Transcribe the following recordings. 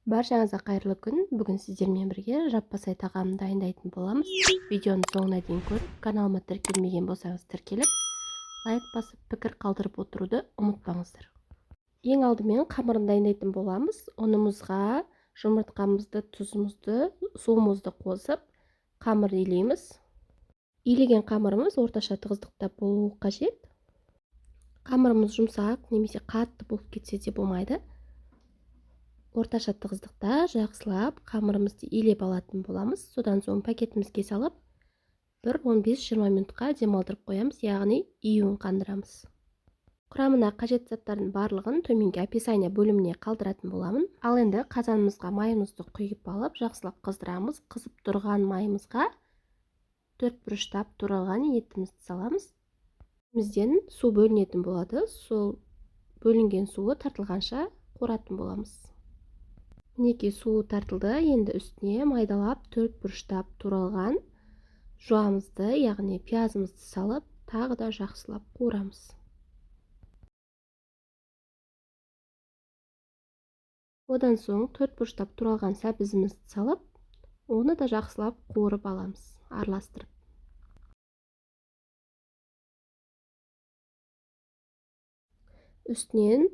Баршаңызға қайырлы күн. Бүгін сіздермен бірге жаппасай тағамын дайындайтын боламыз. Видеоны соңына дейін көріп, каналыма тіркелмеген болсаңыз тіркеліп, лайк басып, пікір қалдырып отыруды ұмытпаңыздар. Ең алдымен қамырын дайындайтын боламыз. Ұнымызға жұмыртқамызды, тұзымызды, суымызды қосып, қамыр илейміз. Илеген қамырымыз орташа тығыздықта болуы қажет. Қамырымыз жұмсақ немесе қатты болып кетсе де болмайды. Орташа тығыздықта жақсылап қамырымызды илеп алатын боламыз. Содан соң пакетімізге салып, 15-20 минутқа демалдырып қоямыз, яғни июін қандырамыз. Құрамына қажет заттардың барлығын төменгі описание бөліміне қалдыратын боламын. Ал енді қазанымызға майымызды құйып алып, жақсылап қыздырамыз. Қызып тұрған майымызға 4 бұрыштап туралған етімізді саламыз. Етімізден су бөлінетін болады. Сол бөлінген суы тартылғанша қоратын боламыз. Мінекей суы тартылды. Енді үстіне майдалап 4 бұрыштап туралған жуамызды, яғни пиязымызды салып, тағы да жақсылап қуырамыз. Одан соң 4 бұрыштап туралған сәбізімізді салып, оны да жақсылап қуырып аламыз, араластырып. Үстінен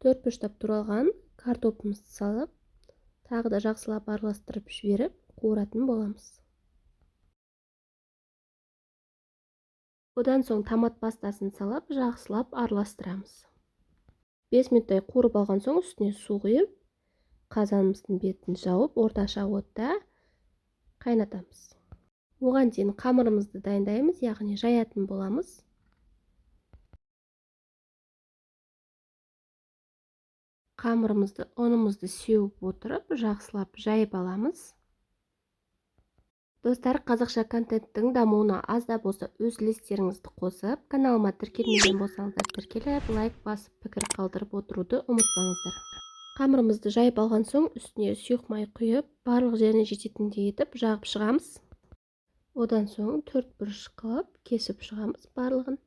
4 бұрыштап туралған картопымызды салып, тағы да жақсылап араластырып жіберіп, қуыратын боламыз. Одан соң томат пастасын салып, жақсылап араластырамыз. 5 минуттай қуырып алған соң үстіне су құйып, қазанымыздың бетін жауып, орташа отта қайнатамыз. Оған дейін қамырымызды дайындаймыз, яғни жаятын боламыз. Қамырымызды, ұнымызды сеуіп отырып, жақсылап жайып аламыз. Достар, қазақша контенттің дамуына аз да болса өз үлестеріңізді қосып, каналыма тіркелмеген болсаңыздар тіркеліп, лайк басып, пікір қалдырып отыруды ұмытпаңыздар. Қамырымызды жайып алған соң үстіне сұйық май құйып, барлық жеріне жететіндей етіп жағып шығамыз. Одан соң 4 бұрыш қылып кесіп шығамыз барлығын.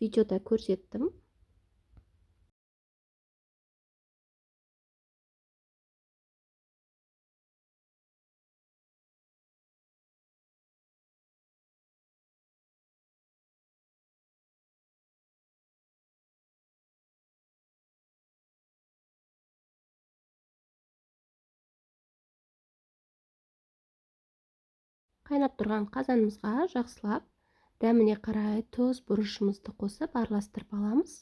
Видеода көрсеттім. Қайнап тұрған қазанымызға жақсылап дәміне қарай тұз, бұрышымызды қосып араластырып аламыз.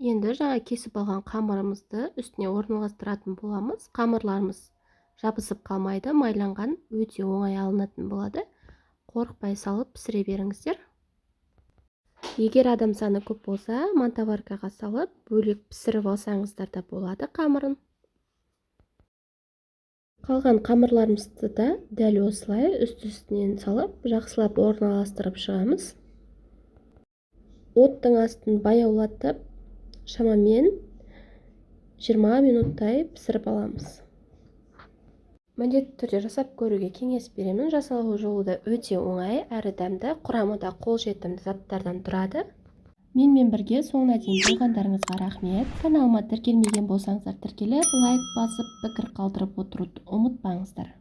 Енді жаңа кесіп алған қамырымызды үстіне орналастыратын боламыз. Қамырларымыз жабысып қалмайды, майланған өте оңай алынатын болады. Қорықпай салып пісіре беріңіздер. Егер адам саны көп болса, мантоваркаға салып, бөлек пісіріп алсаңыздар да болады қамырын. Қалған қамырларымызды да дәл осылай үсті-үстінен салып, жақсылап орналастырып шығамыз. Оттың астын баяулатып, шамамен 20 минуттай пісіріп аламыз. Міндетті түрде жасап көруге кеңес беремін. Жасалу жолы да өте оңай, әрі дәмді, құрамы да қолжетімді заттардан тұрады. Менімен бірге соңына дейін болғандарыңызға рахмет. Каналыма тіркелмеген болсаңыздар тіркеліп, лайк басып, пікір қалдырып отыруды ұмытпаңыздар.